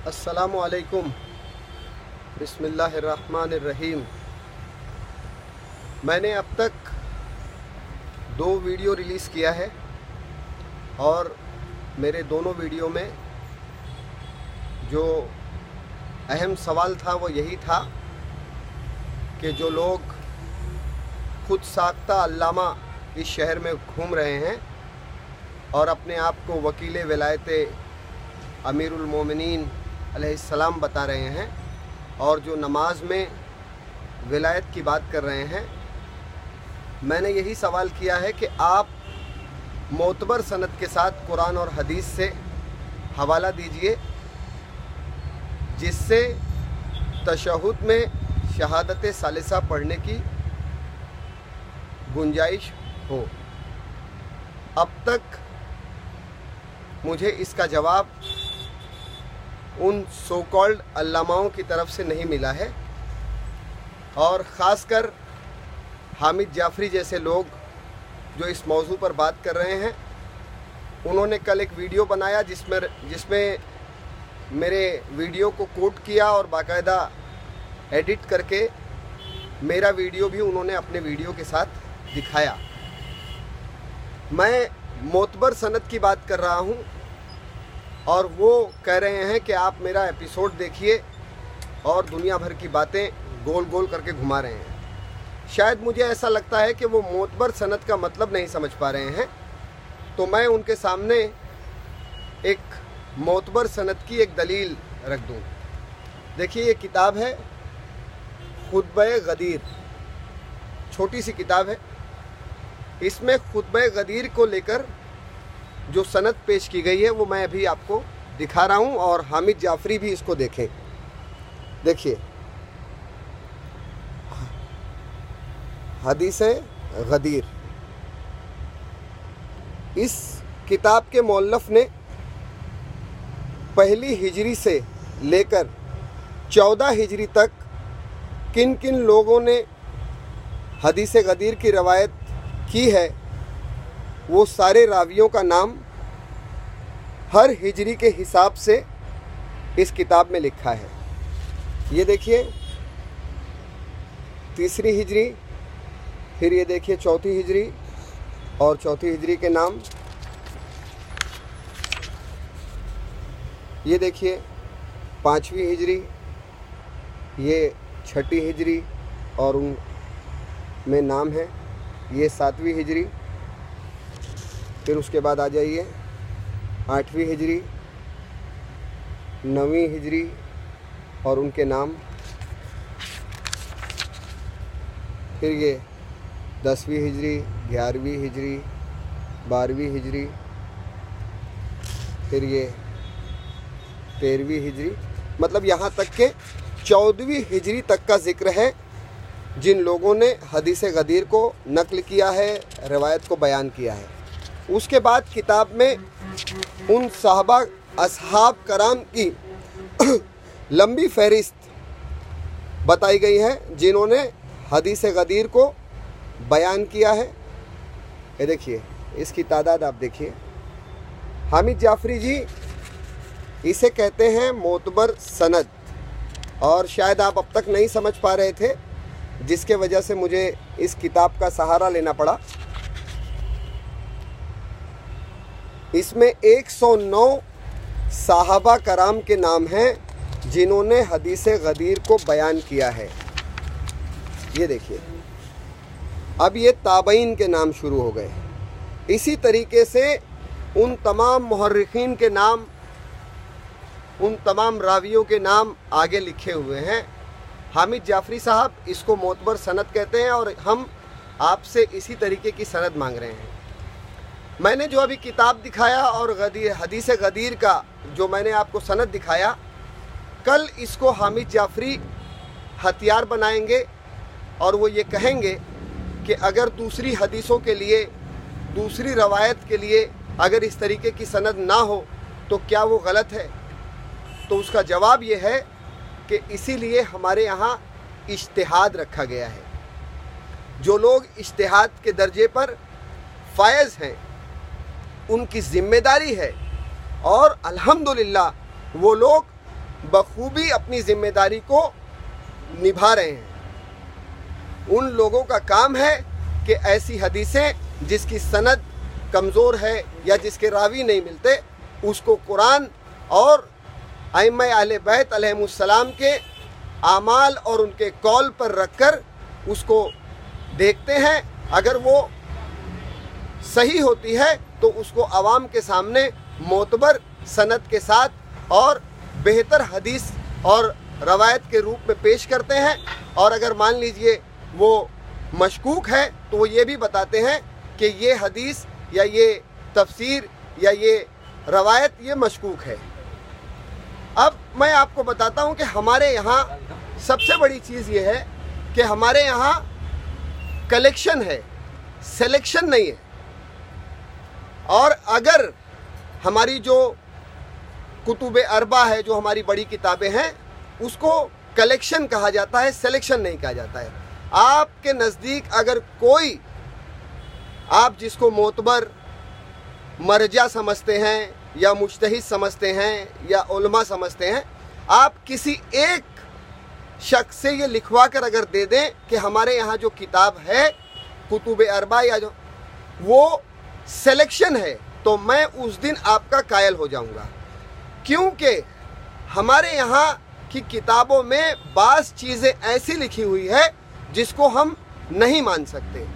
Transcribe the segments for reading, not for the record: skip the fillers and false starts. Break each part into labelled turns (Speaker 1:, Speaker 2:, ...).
Speaker 1: अस्सलामु अलैकुम, बिस्मिल्लाहिर्रहमानिर्रहीम। मैंने अब तक 2 वीडियो रिलीज़ किया है और मेरे दोनों वीडियो में जो अहम सवाल था वो यही था कि जो लोग खुद साख्ता अल्लामा इस शहर में घूम रहे हैं और अपने आप को वकील विलायत अमीरुल मोमिनीन अलैहिस्सलाम बता रहे हैं और जो नमाज में विलायत की बात कर रहे हैं, मैंने यही सवाल किया है कि आप मोतबर सनद के साथ कुरान और हदीस से हवाला दीजिए जिससे तशहुद में शहादत सालिसा पढ़ने की गुंजाइश हो। अब तक मुझे इसका जवाब उन सो कॉल्ड अल्लामाओं की तरफ से नहीं मिला है और ख़ासकर हामिद जाफरी जैसे लोग जो इस मौजू पर बात कर रहे हैं, उन्होंने कल एक वीडियो बनाया जिसमें मेरे वीडियो को कोट किया और बाकायदा एडिट करके मेरा वीडियो भी उन्होंने अपने वीडियो के साथ दिखाया। मैं मोतबर सनद की बात कर रहा हूँ और वो कह रहे हैं कि आप मेरा एपिसोड देखिए और दुनिया भर की बातें गोल गोल करके घुमा रहे हैं। शायद मुझे ऐसा लगता है कि वो मोतबर सनद का मतलब नहीं समझ पा रहे हैं, तो मैं उनके सामने एक मोतबर सनद की एक दलील रख दूँ। देखिए, ये किताब है खुतबे गदीर, छोटी सी किताब है। इसमें खुतबे गदीर को लेकर जो सनद पेश की गई है वो मैं अभी आपको दिखा रहा हूँ और हामिद जाफरी भी इसको देखें। देखिए, हदीसे गदीर, इस किताब के मौल्लफ़ ने पहली हिजरी से लेकर 14 हिजरी तक किन किन लोगों ने हदीसे गदीर की रवायत की है, वो सारे रावियों का नाम हर हिजरी के हिसाब से इस किताब में लिखा है। ये देखिए, 3री हिजरी, फिर ये देखिए 4थी हिजरी और 4थी हिजरी के नाम, ये देखिए 5वीं हिजरी, ये 6ठी हिजरी और उन में नाम है, ये 7वीं हिजरी, फिर उसके बाद आ जाइए 8वीं हिजरी, 9वीं हिजरी और उनके नाम, फिर ये 10वीं हिजरी, 11वीं हिजरी, 12वीं हिजरी, फिर ये 13वीं हिजरी, मतलब यहाँ तक के 14वीं हिजरी तक का ज़िक्र है जिन लोगों ने हदीसे गदीर को नकल किया है, रवायत को बयान किया है। उसके बाद किताब में उन साहबा असहाब कराम की लंबी फहरिस्त बताई गई है जिन्होंने हदीसे गदीर को बयान किया है। ये देखिए, इसकी तादाद आप देखिए। हामिद जाफरी जी, इसे कहते हैं मोतबर सनद, और शायद आप अब तक नहीं समझ पा रहे थे, जिसके वजह से मुझे इस किताब का सहारा लेना पड़ा। इसमें 109 साहबा कराम के नाम हैं जिन्होंने हदीसे गदीर को बयान किया है। ये देखिए, अब ये ताबईन के नाम शुरू हो गए। इसी तरीके से उन तमाम मुहर्रिखीन के नाम, उन तमाम रावियों के नाम आगे लिखे हुए हैं। हामिद जाफरी साहब इसको मोतबर सनद कहते हैं और हम आपसे इसी तरीके की सनद मांग रहे हैं। मैंने जो अभी किताब दिखाया और हदीसे गदीर का जो मैंने आपको सनद दिखाया, कल इसको हामिद जाफरी हथियार बनाएंगे और वो ये कहेंगे कि अगर दूसरी हदीसों के लिए, दूसरी रवायत के लिए अगर इस तरीके की सनद ना हो तो क्या वो गलत है? तो उसका जवाब ये है कि इसीलिए हमारे यहाँ इज्तिहाद रखा गया है। जो लोग इज्तिहाद के दर्जे पर फायज़ हैं उनकी ज़िम्मेदारी है और अल्हम्दुलिल्लाह वो लोग बखूबी अपनी जिम्मेदारी को निभा रहे हैं। उन लोगों का काम है कि ऐसी हदीसें जिसकी सनद कमज़ोर है या जिसके रावी नहीं मिलते, उसको कुरान और अइम्मा अहले बैत अलैहिमुस्सलाम के आमाल और उनके कौल पर रखकर उसको देखते हैं। अगर वो सही होती है तो उसको आवाम के सामने मोतबर सनद के साथ और बेहतर हदीस और रवायत के रूप में पेश करते हैं। और अगर मान लीजिए वो मशकूक है तो वो ये भी बताते हैं कि ये हदीस या ये तफसीर या ये रवायत ये मशकूक है। अब मैं आपको बताता हूँ कि हमारे यहाँ सबसे बड़ी चीज़ ये है कि हमारे यहाँ कलेक्शन है, सिलेक्शन नहीं है। और अगर हमारी जो कुतुब अरबा है, जो हमारी बड़ी किताबें हैं, उसको कलेक्शन कहा जाता है, सिलेक्शन नहीं कहा जाता है। आपके नज़दीक अगर कोई, आप जिसको मोतबर मरजा समझते हैं या मुज्तहिद समझते हैं या उलमा समझते हैं, आप किसी एक शख्स से ये लिखवा कर अगर दे दें कि हमारे यहाँ जो किताब है कुतुब अरबा या जो वो सिलेक्शन है, तो मैं उस दिन आपका कायल हो जाऊंगा। क्योंकि हमारे यहाँ की किताबों में बाज़ चीज़ें ऐसी लिखी हुई है जिसको हम नहीं मान सकते।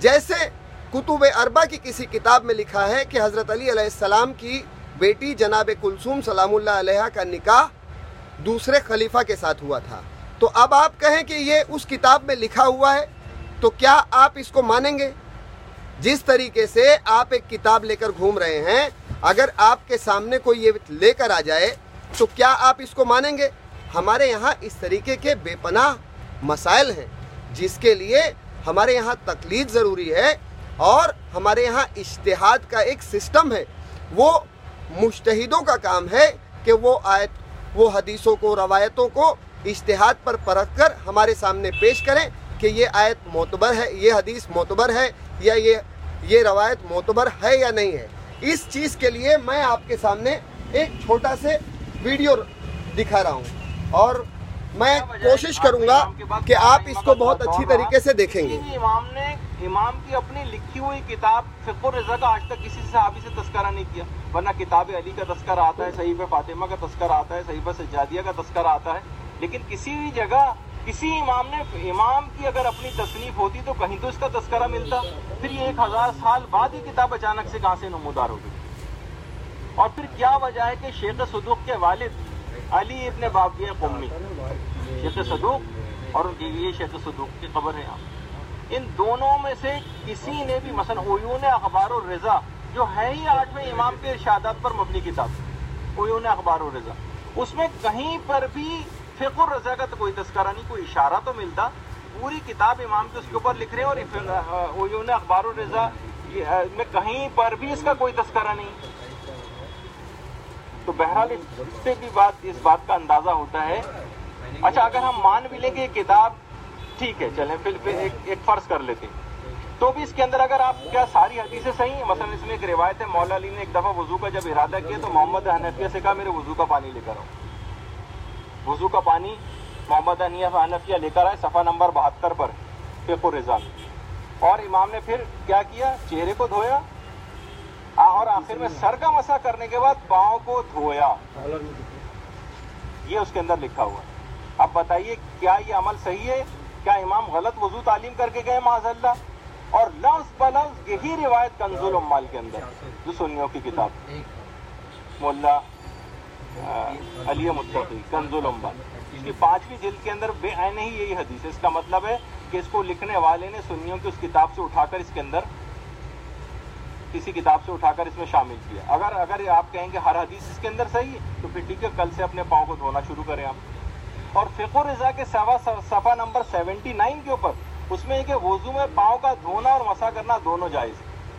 Speaker 1: जैसे कुतुब अरबा की किसी किताब में लिखा है कि हज़रत अली अलैहिस्सलाम की बेटी जनाब कुलसूम सलामुल्लाह अलैहा का निकाह दूसरे खलीफा के साथ हुआ था। तो अब आप कहें कि ये उस किताब में लिखा हुआ है, तो क्या आप इसको मानेंगे? जिस तरीके से आप एक किताब लेकर घूम रहे हैं, अगर आपके सामने कोई ये लेकर आ जाए तो क्या आप इसको मानेंगे? हमारे यहाँ इस तरीके के बेपनाह मसाइल हैं जिसके लिए हमारे यहाँ तकलीद ज़रूरी है। और हमारे यहाँ इज्तिहाद का एक सिस्टम है, वो मुज्तहिदों का काम है कि वो हदीसों को, रवायतों को इज्तिहाद पर परख कर हमारे सामने पेश करें कि ये आयत मोतबर है, ये हदीस मोतबर है या ये रवायत मोतबर है या नहीं है। इस चीज़ के लिए मैं आपके सामने एक छोटा से वीडियो दिखा रहा हूँ और मैं कोशिश करूँगा कि आप इसको बहुत अच्छी तरीके से देखेंगे।
Speaker 2: इमाम की अपनी लिखी हुई किताब फ़िक़्ह रज़ा का आज तक किसी सहाबी से तस्करा नहीं किया, वरना किताब अली का तस्करा आता है, सहीफ़ फ़ातिमा का तस्करा आता है, सहीफ़ सज्जादिया का तस्करा आता है। लेकिन किसी भी जगह किसी इमाम की अगर अपनी तसनीफ होती तो कहीं तो इसका तस्करा मिलता। फिर ये 1000 साल बाद ये किताब अचानक से कहाँ से नमूदार हो गई? और फिर क्या वजह है कि शेख सदूक के वालिद अली इब्न बाबिया क़ुम्मी, शेख सदूक और ये शेख सदूक की खबर है यहाँ, इन दोनों में से किसी ने भी मसलन उयून अखबार और रज़ा जो है ही 8वें इमाम के इरशादात पर मबनी किताब, उयून अखबार और रज़ा, उसमें कहीं पर भी फ़िक़्ह रज़ा का तो कोई तस्करा नहीं, कोई इशारा तो मिलता। पूरी किताब इमाम के उसके ऊपर लिख रहे हैं और उयून अखबार और रज़ा में कहीं पर भी इसका कोई तस्करा नहीं। तो बहरहाल इससे भी इस बात का अंदाज़ा होता है। अच्छा, अगर हम मान भी लेंगे किताब ठीक है, चलें फिर एक फ़र्ज़ कर लेते हैं, तो भी इसके अंदर अगर आप क्या सारी हदीसें सही हैं? मसलन इसमें एक रिवायत है, मौला अली ने एक दफ़ा वज़ू का जब इरादा किया तो मोहम्मद हनफिया से कहा मेरे वज़ू का पानी लेकर आओ। वज़ू का पानी मोहम्मद हनफिया लेकर आए, सफ़ा नंबर 72 पर फ़िक़्ह रज़ा में। और इमाम ने फिर क्या किया? चेहरे को धोया और आखिर में सर का मसा करने के बाद पाँव को धोया। ये उसके अंदर लिखा हुआ। अब बताइए क्या ये अमल सही है? क्या इमाम गलत वज़ू तालीम करके गए माज़अल्लाह? और लफ्ज़ बलफ्ज़ यही रिवायत कंज़ुल उम्माल के अंदर, जो सुन्नियों की किताब मुल्ला अली मुत्तकी कंज़ुल उम्माल, इसकी 5वीं जिल्द के अंदर बेआईन ही यही हदीस है। इसका मतलब है कि इसको लिखने वाले ने सुन्नियों की उस किताब से उठाकर इसके अंदर किसी किताब से उठाकर इसमें शामिल किया। अगर आप कहेंगे हर हदीस इसके अंदर सही है तो फिर ठीक है, कल से अपने पाँव को धोना शुरू करें आप। और फ़िक़्ह रज़ा के सफ़ा नंबर 79 के ऊपर उसमें एक वज़ू में पाँव का धोना और मसा करना दोनों जायज़,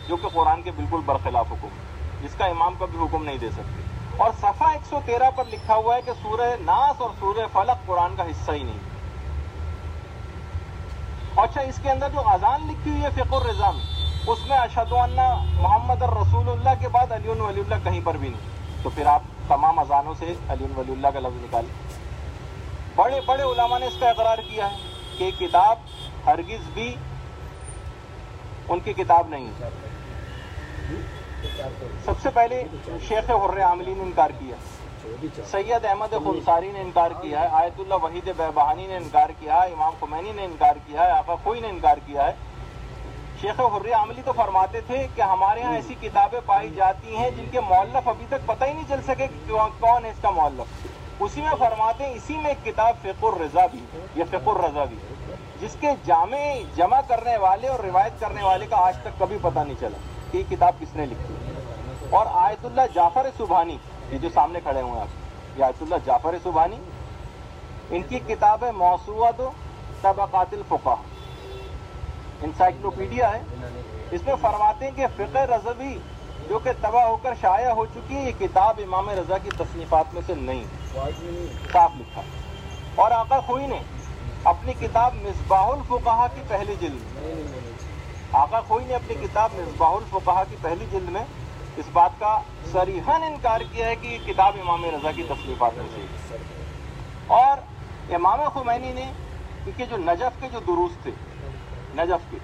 Speaker 2: जो कि कुरान के बिल्कुल बरखिलाफ़ हुक्म, जिसका इमाम कभी हुक्म नहीं दे सकते। और सफ़ा 113 पर लिखा हुआ है कि सूरह नास और सूरह फलक कुरान का हिस्सा ही नहीं। अच्छा, इसके अंदर जो अज़ान लिखी हुई है फ़िक़्ह रज़ा में, उसमें अशहदु अन्ना मुहम्मद रसूलुल्लाह के बाद अली वलीउल्लाह कहीं पर भी नहीं। तो फिर आप तमाम अजानों से अली वलीउल्लाह का लफ्ज़ निकाले। बड़े बड़े उलमा ने इसका इकरार किया है कि किताब हरगिज़ भी उनकी किताब नहीं है। सबसे पहले शेख हुर्र आमली ने इनकार किया, सैयद अहमद खुनसारी ने इनकार किया है, आयतुल्लाह वहीद बेबहानी ने इनकार किया है, इमाम खुमैनी ने इनकार किया है, आका खोई ने इनकार किया है। शेख हुर्र आमली तो फरमाते थे कि हमारे यहाँ ऐसी किताबें पाई जाती हैं जिनके मौल्लफ अभी तक पता ही नहीं चल सके कौन है इसका मौल्लफ। उसी में फरमाते हैं इसी में एक किताब फ़िक़्हुर रज़ा भी, ये फ़िक़्हुर रज़ा भी, जिसके जमा करने वाले और रिवायत करने वाले का आज तक कभी पता नहीं चला कि किताब किसने लिखी। और आयतुल्लाह जाफ़र सुबहानी, ये जो सामने खड़े हुए हैं आप, ये आयतुल्लाह जाफ़र सुबहानी, इनकी किताब है मौसूअत तबक़ातिल फ़ुक़हा, इंसाइक्लोपीडिया है। इसमें फरमाते हैं कि फ़िक़्ह रज़वी जो कि तबाह होकर शाया हो चुकी है, ये किताब इमाम रज़ा की तसनीफ़ात में से नहीं, साफ लिखा। और आका खोई ने अपनी किताब मिसबाहुल फ़ुक़हा की पहली जिल्द में, आका खोई ने अपनी किताब मिसबाहुल फ़ुक़हा की पहली जिल्द में इस बात का सरीहन इनकार किया है कि ये किताब इमाम रज़ा की तसनीफ़ात में से है। और इमाम खुमैनी ने क्योंकि जो नजफ़ के जो दुरूस थे, नजफ़ के,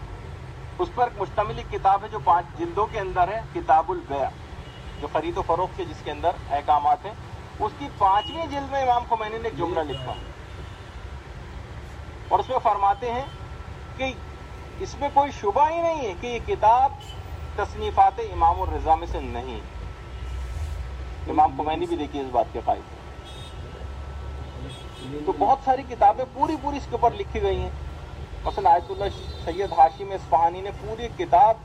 Speaker 2: उस पर मुश्तमिल एक किताब है जो 5 जिल्दों के अंदर है, किताबुल बैअ, जो खरीद व फरोख्त के जिसके अंदर अहकामात हैं, उसकी 5वीं जिल्द में इमाम खुमैनी ने एक जुमला लिखा और उसमें फरमाते हैं कि इसमें कोई शुबा ही नहीं है कि ये किताब तसनीफ़ात इमाम रज़ा में से नहीं। इमाम खुमैनी भी देखिए इस बात के कायल। तो बहुत सारी किताबें पूरी इसके ऊपर लिखी गई हैं। मसलन आयतुल्लाह सैयद हाशिम इस्फहानी ने पूरी किताब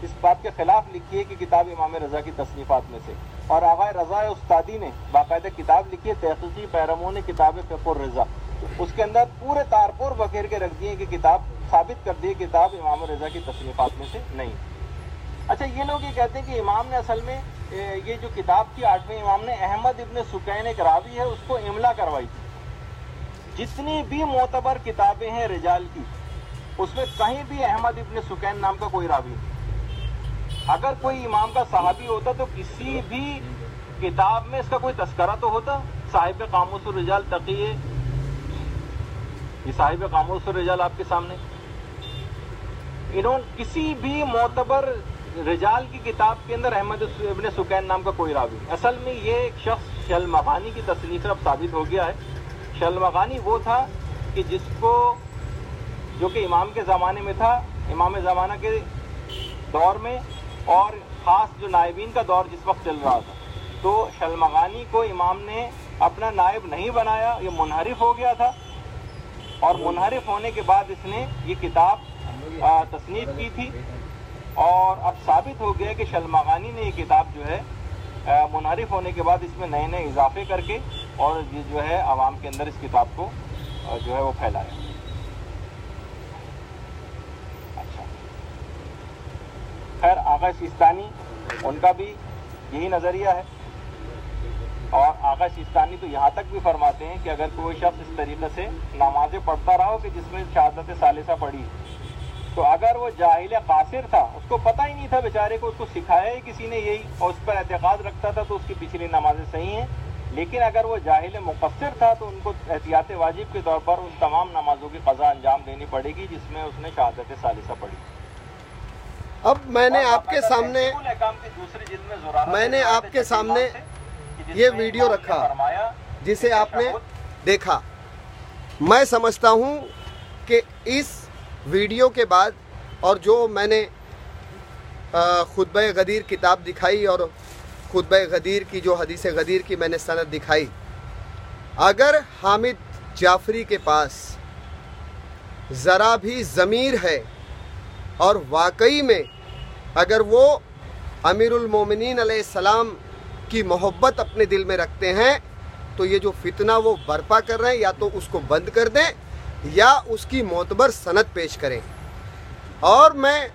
Speaker 2: इस बात के खिलाफ लिखी है कि किताब इमाम रज़ा की तसनीफ़ात में से। और आग़ाए रज़ा उस्तादी ने बाकायदा किताब लिखी है, तहक़ीक़ी पैरवों ने किताब फ़िक़्हुर रज़ा, उसके अंदर पूरे तारपुर बखेर के रख दिए कि किताब साबित कर दी किताब इमाम रज़ा की तसनीफ़ात में से नहीं। अच्छा, ये लोग ये कहते हैं कि इमाम ने असल में ये जो किताब थी 8वें इमाम ने अहमद इब्न सुकैन एक रावी है उसको इमला करवाई थी। जितनी भी मोतबर किताबें हैं रिजाल की, उसमें कहीं भी अहमद इब्न सुकैन नाम का कोई रावी नहीं। अगर कोई इमाम का सहाबी होता तो किसी भी किताब में इसका कोई तस्करा तो होता। साहिब कामूसुर रिजाल तक़िए, ये साहिब कामूसुर रिजाल आपके सामने, इन्होंने किसी भी मोतबर रिजाल की किताब के अंदर अहमद इब्न सुकैन नाम का कोई रावी। असल में ये एक शख्स शलमगानी की तसनीफ अब साबित हो गया है। शलमगानी वो था कि जिसको जो कि इमाम के ज़माने में था, इमाम ज़माना के दौर में, और ख़ास जो नायबीन का दौर जिस वक्त चल रहा था, तो शलमगानी को इमाम ने अपना नायब नहीं बनाया, ये मुनहरिफ हो गया था। और मुनहरिफ होने के बाद इसने ये किताब तसनीफ की थी और अब साबित हो गया कि शलमगानी ने ये किताब जो है मुनहरिफ होने के बाद इसमें नए नए इजाफे करके और ये जो है आवाम के अंदर इस किताब को जो है वो फैलाया। अच्छा, खैर आगा सिस्तानी उनका भी यही नज़रिया है। और आगा सिस्तानी तो यहाँ तक भी फरमाते हैं कि अगर कोई शख्स इस तरीके से नमाज़ें पढ़ता रहा हो कि जिसमें शहादत सालिसा पढ़ी, तो अगर वो जाहिल कासिर था, उसको पता ही नहीं था बेचारे को, उसको सिखाया ही किसी ने यही और उस पर एतकाद रखता था, तो उसकी पिछली नमाजें सही हैं। लेकिन अगर वो जाहिल मुक़स्सिर था तो उनको एहतियात वाजिब के तौर पर उन तमाम नमाजों की क़ज़ा अंजाम देनी पड़ेगी जिसमें उसने शहादत सालिसा पढ़ी।
Speaker 1: अब मैंने आपके सामने ये वीडियो रखा जिसे आपने देखा। मैं समझता हूँ कि इस वीडियो के बाद और जो मैंने खुतबा गदीर किताब दिखाई और खुतबा गदीर की जो हदीस गदीर की मैंने सनद दिखाई, अगर हामिद जाफरी के पास ज़रा भी ज़मीर है और वाकई में अगर वो अमीरुल मोमिनीन अलैहिस्सलाम की मोहब्बत अपने दिल में रखते हैं, तो ये जो फितना वो बर्पा कर रहे हैं या तो उसको बंद कर दें या उसकी मोतबर सनद पेश करें। और मैं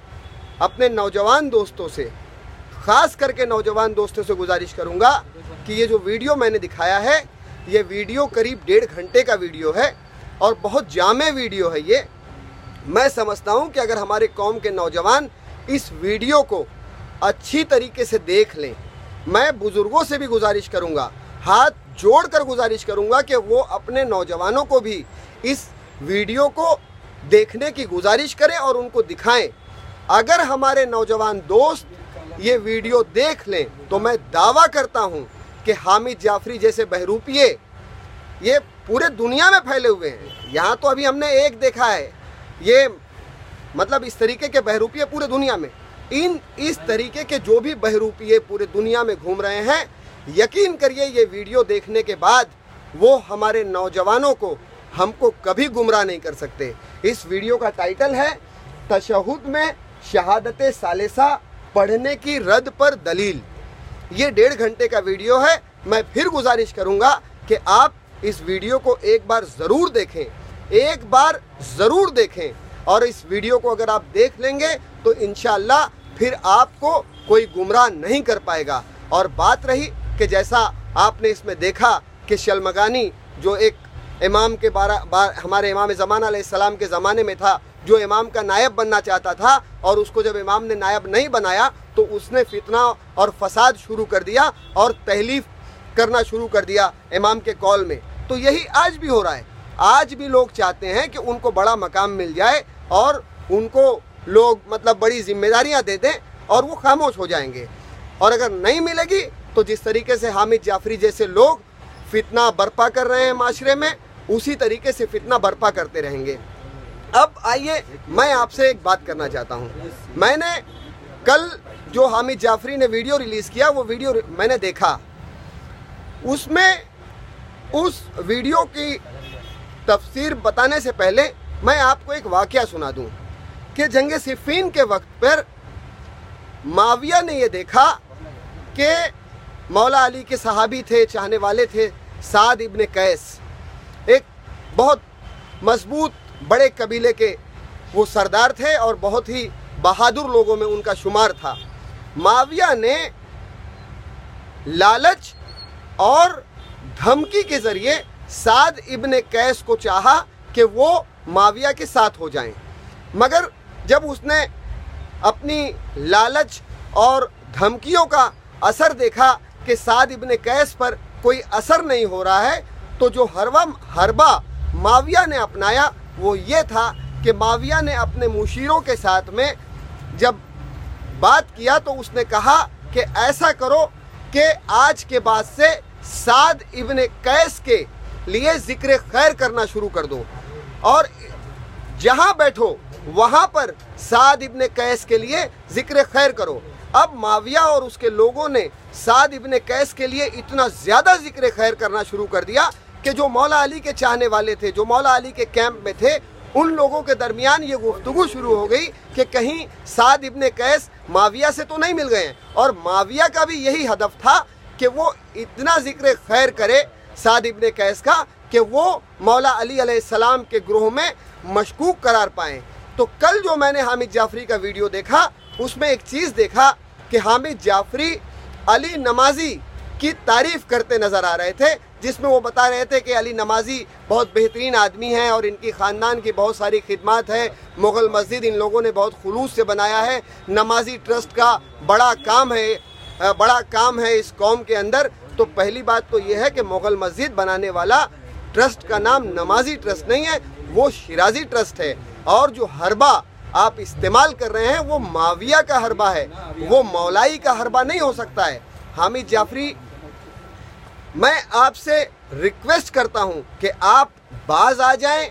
Speaker 1: अपने नौजवान दोस्तों से, ख़ास करके नौजवान दोस्तों से गुजारिश करूंगा कि ये जो वीडियो मैंने दिखाया है, ये वीडियो करीब 1.5 घंटे का वीडियो है और बहुत जामे वीडियो है ये। मैं समझता हूं कि अगर हमारे कौम के नौजवान इस वीडियो को अच्छी तरीके से देख लें, मैं बुज़ुर्गों से भी गुजारिश करूंगा हाथ जोड़कर गुजारिश करूंगा कि वो अपने नौजवानों को भी इस वीडियो को देखने की गुजारिश करें और उनको दिखाएं। अगर हमारे नौजवान दोस्त ये वीडियो देख लें तो मैं दावा करता हूं कि हामिद जाफरी जैसे बहरूपिये ये पूरे दुनिया में फैले हुए हैं। यहाँ तो अभी हमने एक देखा है, ये मतलब इस तरीके के बहरूपिये पूरे दुनिया में, इस तरीके के जो भी बहरूपिये पूरे दुनिया में घूम रहे हैं, यकीन करिए ये वीडियो देखने के बाद वो हमारे नौजवानों को, हमको कभी गुमराह नहीं कर सकते। इस वीडियो का टाइटल है तशहुद में शहादत सालिसा पढ़ने की रद्द पर दलील। ये 1.5 घंटे का वीडियो है। मैं फिर गुजारिश करूंगा कि आप इस वीडियो को एक बार ज़रूर देखें, एक बार ज़रूर देखें, और इस वीडियो को अगर आप देख लेंगे तो इंशाअल्लाह फिर आपको कोई गुमराह नहीं कर पाएगा। और बात रही कि जैसा आपने इसमें देखा कि शलमगानी जो एक इमाम के हमारे इमाम ज़मान अलैहिस्सलाम के ज़माने में था, जो इमाम का नायब बनना चाहता था, और उसको जब इमाम ने नायब नहीं बनाया तो उसने फितना और फसाद शुरू कर दिया और तहलीफ करना शुरू कर दिया इमाम के कौल में। तो यही आज भी हो रहा है। आज भी लोग चाहते हैं कि उनको बड़ा मकाम मिल जाए और उनको लोग मतलब बड़ी जिम्मेदारियां दे दें और वो खामोश हो जाएंगे। और अगर नहीं मिलेगी तो जिस तरीके से हामिद जाफरी जैसे लोग फितना बर्पा कर रहे हैं माशरे में, उसी तरीके से फितना बर्पा करते रहेंगे। अब आइए मैं आपसे एक बात करना चाहता हूँ। मैंने कल जो हामिद जाफरी ने वीडियो रिलीज़ किया, वो वीडियो मैंने देखा। उसमें उस वीडियो की तफसीर बताने से पहले मैं आपको एक वाक़या सुना दूँ कि जंग सिफ़ीन के वक्त पर माविया ने ये देखा कि मौला अली के सहाबी थे, चाहने वाले थे, साद इब्न कैस, एक बहुत मजबूत बड़े कबीले के वो सरदार थे और बहुत ही बहादुर लोगों में उनका शुमार था। माविया ने लालच और धमकी के ज़रिए साद इब्न कैस को चाहा कि वो माविया के साथ हो जाएं, मगर जब उसने अपनी लालच और धमकियों का असर देखा कि साद इब्न कैस पर कोई असर नहीं हो रहा है, तो जो हरबा माविया ने अपनाया वो ये था कि माविया ने अपने मुशीरों के साथ में जब बात किया तो उसने कहा कि ऐसा करो कि आज के बाद से साद इब्न कैस के लिए ज़िक्र खैर करना शुरू कर दो और जहाँ बैठो वहाँ पर साद इब्न कैस के लिए ज़िक्र खैर करो। अब माविया और उसके लोगों ने साद इब्न कैस के लिए इतना ज़्यादा ज़िक्र खैर करना शुरू कर दिया कि जो मौला अली के चाहने वाले थे, जो मौला अली के कैंप में थे, उन लोगों के दरमियान ये गुफ्तगू शुरू हो गई कि कहीं साद इब्न कैस माविया से तो नहीं मिल गए हैं। और माविया का भी यही हदफ था कि वो इतना ज़िक्र खैर करे साद इब्न कैस का कि वो मौला अली अलैहिस्सलाम के ग्रोह में मशकूक करार पाएँ। तो कल जो मैंने हामिद जाफरी का वीडियो देखा, उसमें एक चीज़ देखा कि हामिद जाफरी अली नमाजी की तारीफ़ करते नज़र आ रहे थे, जिसमें वो बता रहे थे कि अली नमाजी बहुत बेहतरीन आदमी हैं और इनकी ख़ानदान की बहुत सारी खिदमत है, मुग़ल मस्जिद इन लोगों ने बहुत खुलूस से बनाया है, नमाजी ट्रस्ट का बड़ा काम है इस कौम के अंदर। तो पहली बात तो ये है कि मुग़ल मस्जिद बनाने वाला ट्रस्ट का नाम नमाजी ट्रस्ट नहीं है, वो शिराजी ट्रस्ट है। और जो हरबा आप इस्तेमाल कर रहे हैं वो माविया का हरबा है, वो मौलाई का हरबा नहीं हो सकता है। हामिद जाफरी, मैं आपसे रिक्वेस्ट करता हूं कि आप बाज आ जाएं।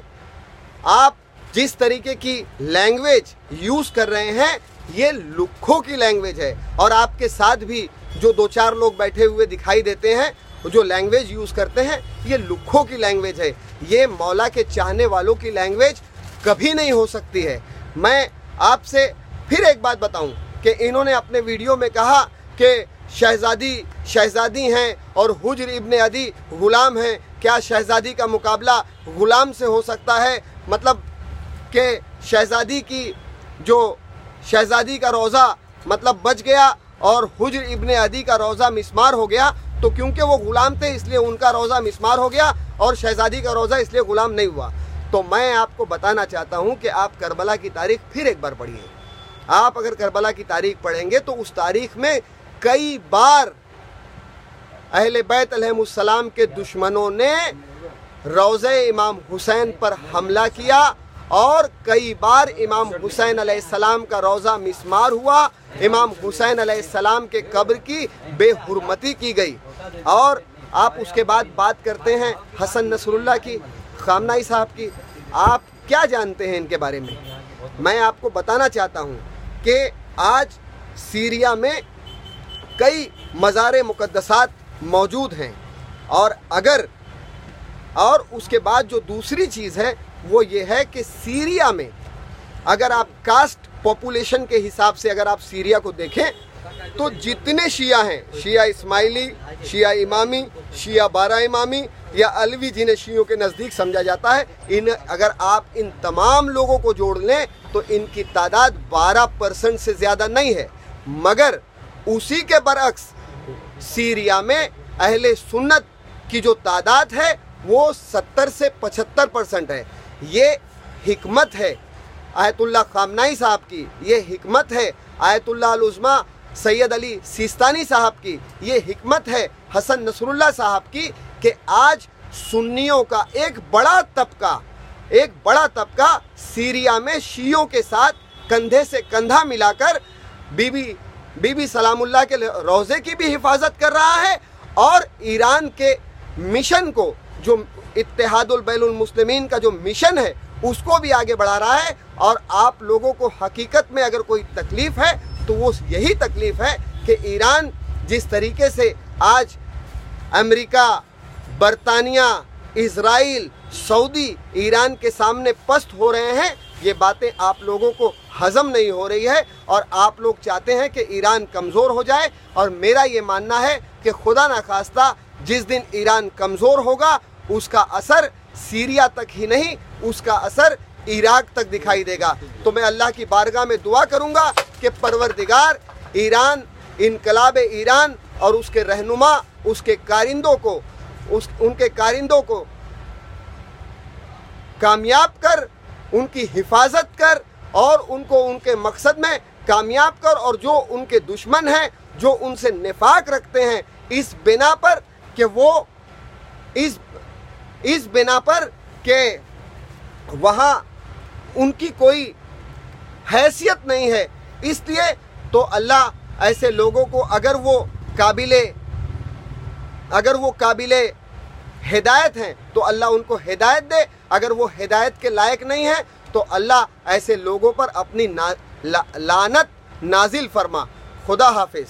Speaker 1: आप जिस तरीके की लैंग्वेज यूज़ कर रहे हैं ये लुक्खों की लैंग्वेज है, और आपके साथ भी जो 2-4 लोग बैठे हुए दिखाई देते हैं जो लैंग्वेज यूज़ करते हैं ये लुक्खों की लैंग्वेज है, ये मौला के चाहने वालों की लैंग्वेज कभी नहीं हो सकती है। मैं आपसे फिर एक बात बताऊं कि इन्होंने अपने वीडियो में कहा कि शहज़ादी हैं और हुज्र इब्न अदी ग़ुलाम हैं, क्या शहज़ादी का मुकाबला ग़ुलाम से हो सकता है? मतलब कि शहज़ादी का रोज़ा मतलब बच गया और हुज्र इब्न अदी का रोज़ा मिस्मार हो गया, तो क्योंकि वो ग़ुलाम थे इसलिए उनका रोज़ा मिस्मार हो गया और शहज़ादी का रोज़ा इसलिए ग़ुलाम नहीं हुआ। तो मैं आपको बताना चाहता हूँ कि आप करबला की तारीख़ फिर एक बार पढ़िए। आप अगर करबला की तारीख़ पढ़ेंगे तो उस तारीख़ में कई बार अहले बैत अलैहिमुस्सलाम के दुश्मनों ने रोज़े इमाम हुसैन पर हमला किया और कई बार इमाम हुसैन अलैहिस्सलाम का रोज़ा मिस्मार हुआ, इमाम हुसैन अलैहिस्सलाम के कब्र की बेहुरमती की गई। और आप उसके बाद बात करते हैं हसन नसरुल्लाह की, खामनाई साहब की। आप क्या जानते हैं इनके बारे में? मैं आपको बताना चाहता हूँ कि आज सीरिया में कई मज़ार मुक़द्दसात मौजूद हैं, और उसके बाद जो दूसरी चीज़ है वो ये है कि सीरिया में अगर आप कास्ट पॉपुलेशन के हिसाब से अगर आप सीरिया को देखें तो जितने शिया हैं, शिया इस्माइली, शिया इमामी, शिया बारा इमामी या अलवी जिन्हें शियों के नज़दीक समझा जाता है, अगर आप इन तमाम लोगों को जोड़ लें तो इनकी तादाद 12% से ज़्यादा नहीं है। मगर उसी के बरअक्स सीरिया में अहले सुन्नत की जो तादाद है वो 70 से 75% है। ये हिकमत है आयतुल्लाह खामनाई साहब की, ये हिकमत है आयतुल्लाह अल-उज़्मा सैयद अली सिस्तानी साहब की, ये हिकमत है हसन नसरुल्लाह साहब की कि आज सुन्नियों का एक बड़ा तबका सीरिया में शियों के साथ कंधे से कंधा मिलाकर बीबी सलामुल्लाह के रोज़े की भी हिफाजत कर रहा है और ईरान के मिशन को, जो इत्तेहादुल बैनुल मुस्लिमीन का जो मिशन है, उसको भी आगे बढ़ा रहा है। और आप लोगों को हकीकत में अगर कोई तकलीफ़ है तो वो यही तकलीफ़ है कि ईरान जिस तरीके से आज अमेरिका, बरतानिया, इज़राइल, सऊदी ईरान के सामने पस्त हो रहे हैं, ये बातें आप लोगों को हज़म नहीं हो रही है और आप लोग चाहते हैं कि ईरान कमज़ोर हो जाए। और मेरा ये मानना है कि खुदा न खास्ता जिस दिन ईरान कमज़ोर होगा उसका असर सीरिया तक ही नहीं, उसका असर इराक तक दिखाई देगा। तो मैं अल्लाह की बारगाह में दुआ करूँगा कि परवरदिगार ईरान, इनकलाब ईरान और उसके रहनुमा, उसके कारिंदों को, उनके कारिंदों को कामयाब कर, उनकी हिफाजत कर और उनको उनके मकसद में कामयाब कर। और जो उनके दुश्मन हैं, जो उनसे निफाक रखते हैं, इस बिना पर कि वो इस बिना पर कि वहाँ उनकी कोई हैसियत नहीं है, इसलिए तो अल्लाह ऐसे लोगों को अगर वो काबिले हिदायत हैं तो अल्लाह उनको हिदायत दे, अगर वो हिदायत के लायक नहीं है तो अल्लाह ऐसे लोगों पर अपनी लानत नाजिल फरमा। खुदा हाफिज़।